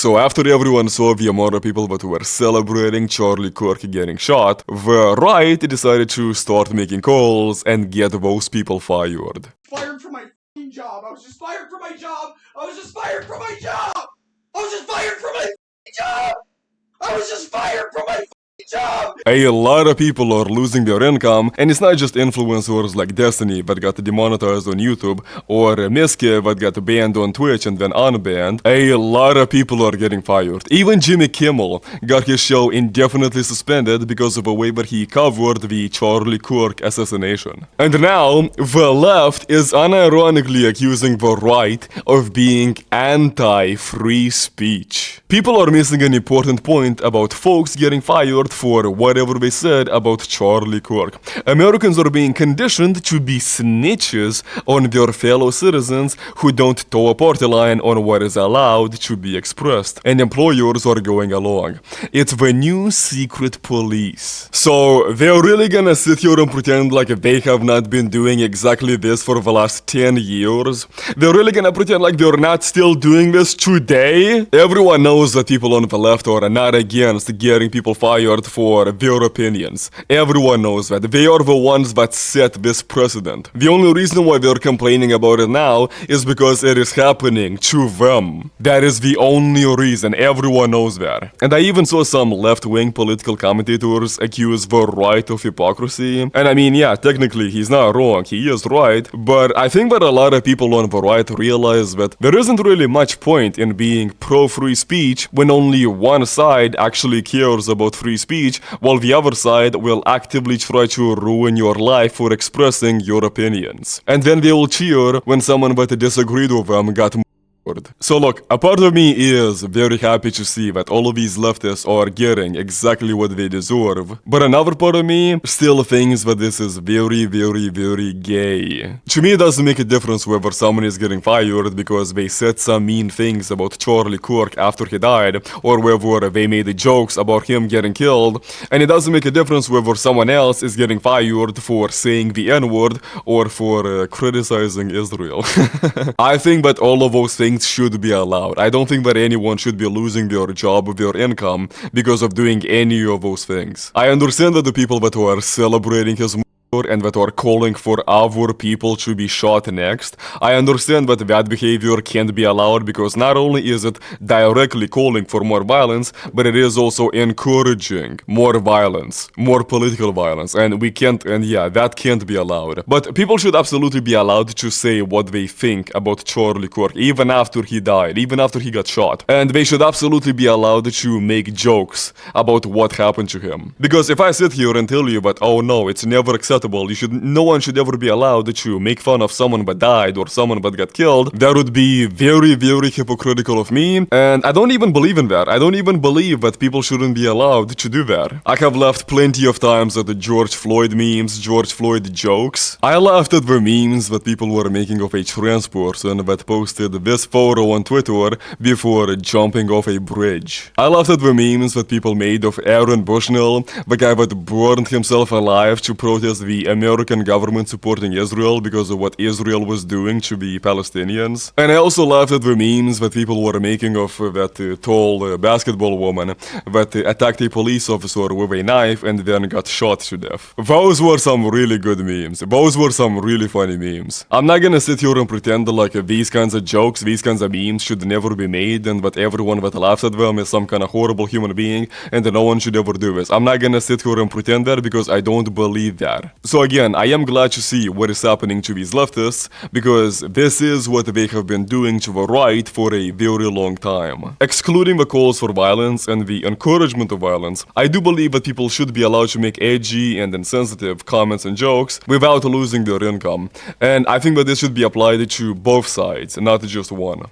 So after everyone saw the amount of people that were celebrating Charlie Kirk getting shot, the right decided to start making calls and get those people fired. Fired from my f***ing job. I was just fired from my job. I was just fired from my job. I was just fired from my f***ing job. I was just fired from my job. A lot of people are losing their income, and it's not just influencers like Destiny that got demonetized on YouTube, or Miski that got banned on Twitch and then unbanned. A lot of people are getting fired. Even Jimmy Kimmel got his show indefinitely suspended because of the way that he covered the Charlie Kirk assassination. And now, the left is unironically accusing the right of being anti-free speech. People are missing an important point about folks getting fired for whatever they said about Charlie Kirk. Americans are being conditioned to be snitches on their fellow citizens who don't toe a party line on what is allowed to be expressed, and employers are going along. It's the new secret police. So they're really gonna sit here and pretend like they have not been doing exactly this for the last 10 years? They're really gonna pretend like they're not still doing this today? Everyone knows that people on the left are not against getting people fired for their opinions. Everyone knows that. They are the ones that set this precedent. The only reason why they're complaining about it now is because it is happening to them. That is the only reason. Everyone knows that. And I even saw some left-wing political commentators accuse the right of hypocrisy. And I mean, yeah, technically he's not wrong. He is right. But I think that a lot of people on the right realize that there isn't really much point in being pro-free speech when only one side actually cares about free speech, while the other side will actively try to ruin your life for expressing your opinions. And then they will cheer when someone that disagreed with them got murdered. So look, a part of me is very happy to see that all of these leftists are getting exactly what they deserve, but another part of me still thinks that this is very, very, very gay. To me, it doesn't make a difference whether someone is getting fired because they said some mean things about Charlie Kirk after he died, or whether they made jokes about him getting killed, and it doesn't make a difference whether someone else is getting fired for saying the N-word or for criticizing Israel. I think that all of those things should be allowed. I don't think that anyone should be losing their job or their income because of doing any of those things. I understand that the people that are celebrating his and that are calling for other people to be shot next. I understand that that behavior can't be allowed because not only is it directly calling for more violence, but it is also encouraging more violence, more political violence, and we can't, and yeah, that can't be allowed. But people should absolutely be allowed to say what they think about Charlie Kirk, even after he died, even after he got shot. And they should absolutely be allowed to make jokes about what happened to him. Because if I sit here and tell you that, oh no, it's never acceptable, no one should ever be allowed to make fun of someone that died or someone that got killed, that would be very, very hypocritical of me, and I don't even believe in that. I don't even believe that people shouldn't be allowed to do that. I have laughed plenty of times at the George Floyd memes, George Floyd jokes. I laughed at the memes that people were making of a trans person that posted this photo on Twitter before jumping off a bridge. I laughed at the memes that people made of Aaron Bushnell, the guy that burned himself alive to protest the American government supporting Israel because of what Israel was doing to the Palestinians. And I also laughed at the memes that people were making of that tall basketball woman that attacked a police officer with a knife and then got shot to death. Those were some really good memes. Those were some really funny memes. I'm not gonna sit here and pretend like these kinds of jokes, these kinds of memes should never be made and that everyone that laughs at them is some kind of horrible human being and that no one should ever do this. I'm not gonna sit here and pretend that because I don't believe that. So again, I am glad to see what is happening to these leftists, because this is what they have been doing to the right for a very long time. Excluding the calls for violence and the encouragement of violence, I do believe that people should be allowed to make edgy and insensitive comments and jokes without losing their income. And I think that this should be applied to both sides, not just one.